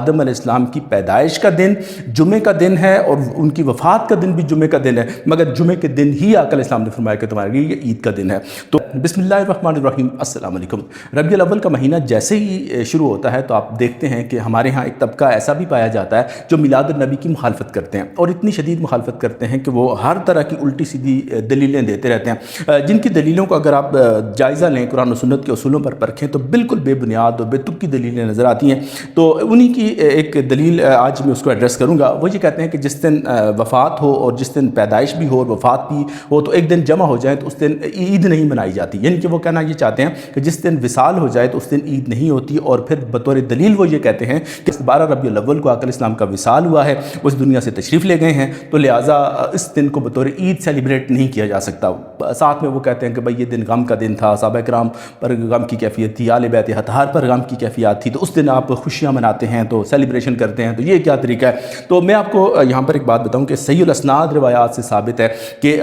آدم علیہ السلام کی پیدائش کا دن جمعے کا دن ہے اور ان کی وفات کا دن بھی جمعے کا دن ہے، مگر جمعے کے دن ہی آقا علیہ السلام نے فرمایا کہ تمہارے لیے یہ عید کا دن ہے۔ تو بسم اللہ الرحمن الرحیم، السلام علیکم۔ ربیع الاول کا مہینہ جیسے ہی شروع ہوتا ہے تو آپ دیکھتے ہیں کہ ہمارے ہاں ایک طبقہ ایسا بھی پایا جاتا ہے جو میلاد النبی کی مخالفت کرتے ہیں، اور اتنی شدید مخالفت کرتے ہیں کہ وہ ہر طرح کی الٹی سیدھی دلیلیں دیتے رہتے ہیں، جن کی دلیلوں کو اگر آپ جائزہ لیں، قرآن و سنت کے اصولوں پر پرکھیں تو بالکل بے بنیاد اور بے تک کی دلیلیں نظر آتی ہیں۔ تو انہی کی ایک دلیل آج میں اس کو ایڈریس کروں گا۔ وہ یہ کہتے ہیں کہ جس دن وفات ہو اور جس دن پیدائش بھی ہو اور وفات بھی ہو تو ایک دن جمع ہو جائے تو اس دن عید نہیں منائی جاتی، یعنی کہ وہ کہنا یہ چاہتے ہیں کہ جس دن وصال ہو جائے تو اس دن عید نہیں ہوتی، اور پھر بطور دلیل وہ یہ کہتے ہیں کہ 12 ربیع الاول کو آقا علیہ السلام کا وصال ہوا ہے، اس دنیا سے تشریف لے گئے ہیں، تو لہٰذا اس دن کو بطور عید سیلیبریٹ نہیں کیا جا سکتا۔ ساتھ میں وہ کہتے ہیں کہ بھئی یہ دن غم کا دن تھا، صحابہ کرام پر غم کی کیفیت تھی، آل بیت اطہار پر غم کی کیفیت تھی، تو اس دن آپ خوشیاں مناتے ہیں، تو سیلیبریشن کرتے ہیں، تو یہ کیا طریقہ ہے؟ تو میں آپ کو یہاں پر ایک بات بتاؤں کہ صحیح الاسناد روایات سے ثابت ہے کہ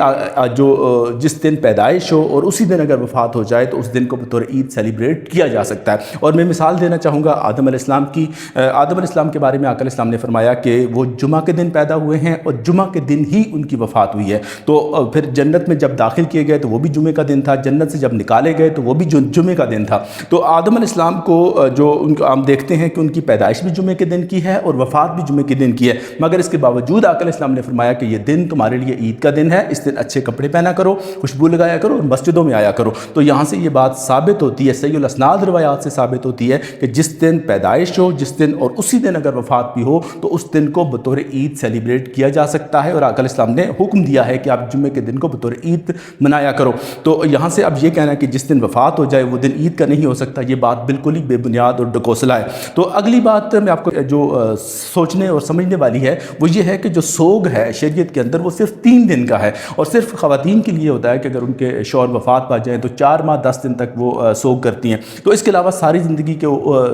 جس دن پیدائش ہو اور اسی دن اگر وفات ہو جائے تو اس دن کو بطور عید سیلیبریٹ کیا جا سکتا ہے۔ اور میں مثال دینا چاہوں گا آدم علیہ السلام کی۔ آدم علیہ السلام کے بارے میں آقا علیہ السلام نے فرمایا کہ وہ جمعہ کے دن پیدا ہوئے ہیں اور جمعہ کے دن ہی ان کی وفات ہوئی ہے، تو پھر جنت میں جب داخل کیے گئے تو وہ بھی جمعے کا دن تھا، جنت سے جب نکالے گئے تو وہ بھی جمعے کا دن تھا۔ تو آدم علیہ السلام کو جو ہم دیکھتے ہیں کہ ان کی پیدائش بھی جمعے کے دن کی ہے اور وفات بھی جمعے کے دن کی ہے، مگر اس کے باوجود آقا علیہ السلام نے فرمایا کہ یہ دن تمہارے لیے عید کا دن ہے، اس دن اچھے کپڑے پہنا کرو، خوشبو لگایا کرو اور مسجدوں میں آیا کرو۔ تو یہاں سے یہ بات ثابت ہوتی ہے، صحیح الاسناد روایات سے ثابت ہوتی ہے کہ جس دن پیدائش ہو، جس دن اور اسی دن اگر وفات بھی ہو تو اس دن کو بطور عید سیلیبریٹ کیا جا سکتا ہے، اور آقا علیہ السلام نے حکم دیا ہے کہ آپ جمعے کے دن کو بطور عید منایا کرو۔ تو یہاں سے اب یہ کہنا ہے کہ جس دن وفات ہو جائے وہ دن عید کا نہیں ہو سکتا، یہ بات بالکل ہی بے بنیاد اور ڈکوسلا ہے۔ تو اگلی بات میں آپ کو جو سوچنے اور سمجھنے والی ہے وہ یہ ہے کہ جو سوگ ہے شریعت کے اندر وہ صرف 3 دن کا ہے، اور صرف خواتین کے لیے ہوتا ہے کہ اگر ان کے شوہر وفات پا جائیں تو 4 ماہ 10 دن تک وہ سوگ کرتی ہیں، تو اس کے علاوہ ساری زندگی کے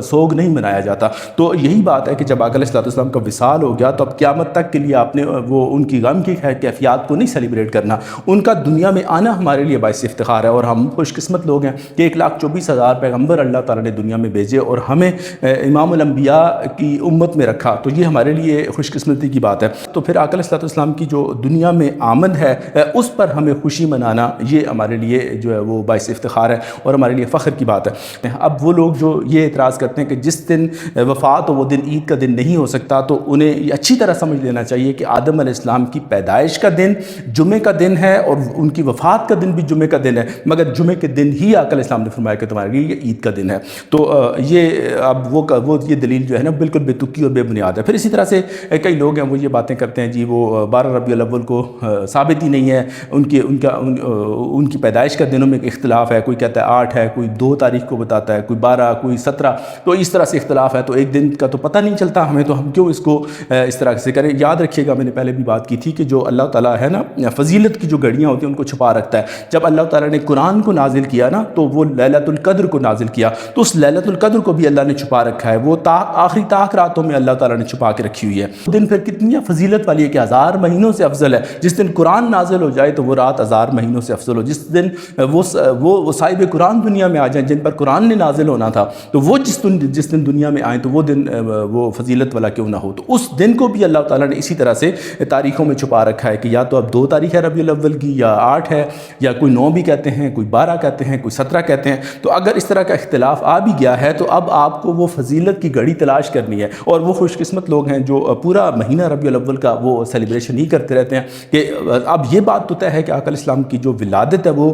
سوگ نہیں منایا جاتا۔ تو یہی بات ہے کہ جب آقا علیہ السلام کا وصال ہو گیا تو اب قیامت تک کے لیے آپ نے وہ ان کی غم کی کیفیات کو نہیں سیلیبریٹ کرنا، ان کا دنیا میں آنا ہمارے لیے باعث افتخار ہے، اور ہم خوش قسمت لوگ ہیں کہ 1,24,000 پیغمبر اللہ تعالیٰ نے دنیا میں بھیجے اور ہمیں امام الانبیاء کی امت میں رکھا، تو یہ ہمارے لیے خوش قسمتی کی بات ہے۔ تو پھر آقا علیہ السلام کی جو دنیا میں آمد ہے اس پر ہمیں خوشی منانا یہ ہمارے لیے جو ہے وہ باعث افتخار ہے اور ہمارے لیے فخر کی بات ہے۔ اب وہ لوگ جو یہ اعتراض کرتے ہیں کہ جس دن وفات ہو وہ دن عید کا دن نہیں ہو سکتا، تو انہیں یہ اچھی طرح سمجھ لینا چاہیے کہ آدم علیہ السلام کی پیدائش کا دن جمعے کا دن ہے اور ان کی وفات کا دن بھی جمعے کا دن ہے، مگر جمعے کے دن ہی آقا علیہ السلام نے فرمایا کہ تمہارے لیے یہ عید کا دن ہے۔ تو یہ اب وہ یہ دلیل جو ہے نا بالکل بے تکی اور بے بنیاد ہے۔ پھر اسی طرح سے کئی لوگ ہیں وہ یہ باتیں کرتے ہیں جی وہ 12 ربیع الاول کو ثابت ہی نہیں ہے، ان کی پیدائش کا دنوں میں اختلاف ہے، کوئی کہتا ہے 8 ہے، کوئی 2 تاریخ کو بتاتا ہے، کوئی 12، کوئی 17، تو اس طرح سے اختلاف ہے، تو ایک دن کا تو پتہ نہیں چلتا ہمیں، تو ہم کیوں اس کو اس طرح سے کریں؟ یاد رکھیے گا میں نے پہلے بھی بات کی تھی کہ جو اللہ تعالیٰ ہے نا فضیلت کی جو گھڑیاں ہوتی ہیں ان کو چھپا رکھتا ہے۔ جب اللہ تعالیٰ نے قرآن کو نازل کیا نا تو وہ لیلۃ القدر کو نازل کیا، تو اس لیلۃ القدر کو بھی اللہ نے چھپا رکھا ہے، وہ آخری طاق راتوں میں اللہ تعالیٰ نے چھپا کے رکھی ہوئی ہے۔ وہ دن پھر کتنی فضیلت والی ہے کہ 1000 مہینوں سے افضل ہے۔ جس دن قرآن نازل ہو جائے تو وہ رات 1000 مہینوں سے افضل ہو۔ جس دن وہ صاحب قرآن دنیا میں آ جائیں جن پر قرآن نے نازل ہونا تھا، تو وہ جس دن دنیا میں آئیں تو وہ دن وہ فضیلت والا کیوں نہ ہو، تو اس دن کو بھی اللہ تعالیٰ نے اسی طرح سے تاریخوں میں چھپا رکھا ہے کہ یا تو اب 2 تاریخ ہے ربیع الاول کی، یا 8 ہے، یا کوئی 9 بھی کہتے ہیں، کوئی 12 کہتے ہیں، کوئی 17 کہتے ہیں۔ تو اگر اس طرح کا اختلاف آ بھی گیا ہے تو اب آپ کو وہ فضیلت کی گھڑی تلاش کرنی ہے، اور وہ خوش قسمت لوگ ہیں جو پورا مہینہ ربیع الاول کا وہ سیلیبریشن ہی کرتے رہتے ہیں کہ اب یہ بات تو طے ہے کہ آقا علیہ السلام کی جو ولادت ہے وہ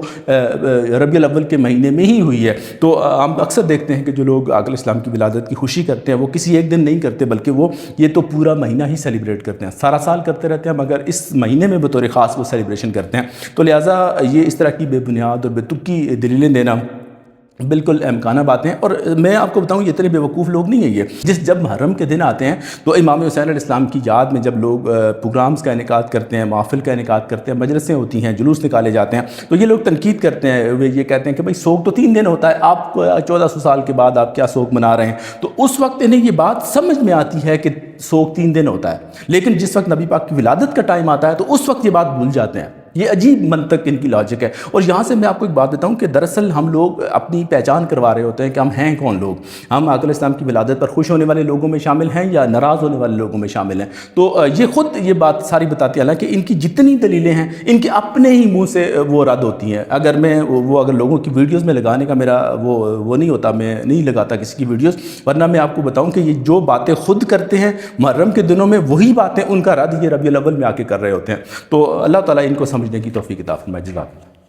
ربیع الاول کے مہینے میں ہی ہوئی ہے۔ تو ہم اکثر دیکھتے ہیں کہ جو لوگ آقا علیہ السلام کی ولادت کی خوشی کرتے ہیں وہ کسی ایک دن نہیں کرتے، بلکہ وہ یہ تو پورا مہینہ ہی سیلیبریٹ کرتے ہیں، سارا سال کرتے رہتے ہیں، مگر اس مہینے میں بطور خاص وہ سیلیبریشن کرتے ہیں۔ تو لہٰذا یہ اس طرح کی بے بنیاد اور بے تکی دلیلیں دینا بالکل امکانہ باتیں ہیں، اور میں آپ کو بتاؤں یہ اتنے بیوقوف لوگ نہیں ہیں یہ جب محرم کے دن آتے ہیں تو امام حسین علیہ السلام کی یاد میں جب لوگ پروگرامز کا انعقاد کرتے ہیں، محافل کا انعقاد کرتے ہیں، مجلسیں ہوتی ہیں، جلوس نکالے جاتے ہیں، تو یہ لوگ تنقید کرتے ہیں، وہ یہ کہتے ہیں کہ بھائی سوگ تو 3 دن ہوتا ہے، آپ 1400 سال کے بعد آپ کیا سوگ منا رہے ہیں؟ تو اس وقت انہیں یہ بات سمجھ میں آتی ہے کہ سوگ 3 دن ہوتا ہے، لیکن جس وقت نبی پاک کی ولادت کا ٹائم آتا ہے تو اس وقت یہ بات بھول جاتے ہیں۔ یہ عجیب منطق ان کی لاجک ہے۔ اور یہاں سے میں آپ کو ایک بات بتاؤں کہ دراصل ہم لوگ اپنی پہچان کروا رہے ہوتے ہیں کہ ہم ہیں کون لوگ، ہم آقا علیہ السلام کی ولادت پر خوش ہونے والے لوگوں میں شامل ہیں یا ناراض ہونے والے لوگوں میں شامل ہیں۔ تو یہ خود یہ بات ساری بتاتی ہے، حالانکہ ان کی جتنی دلیلیں ہیں ان کے اپنے ہی منہ سے وہ رد ہوتی ہیں۔ اگر میں اگر لوگوں کی ویڈیوز میں لگانے کا میرا وہ نہیں ہوتا، میں نہیں لگاتا کسی کی ویڈیوز، ورنہ میں آپ کو بتاؤں کہ یہ جو باتیں خود کرتے ہیں محرم کے دنوں میں، وہی باتیں ان کا رد یہ ربیع الاول میں آ کے کر رہے ہوتے ہیں۔ تو اللہ تعالیٰ ان کو سمجھنے کی توفیق عطا فرمائے۔ جزاک اللہ۔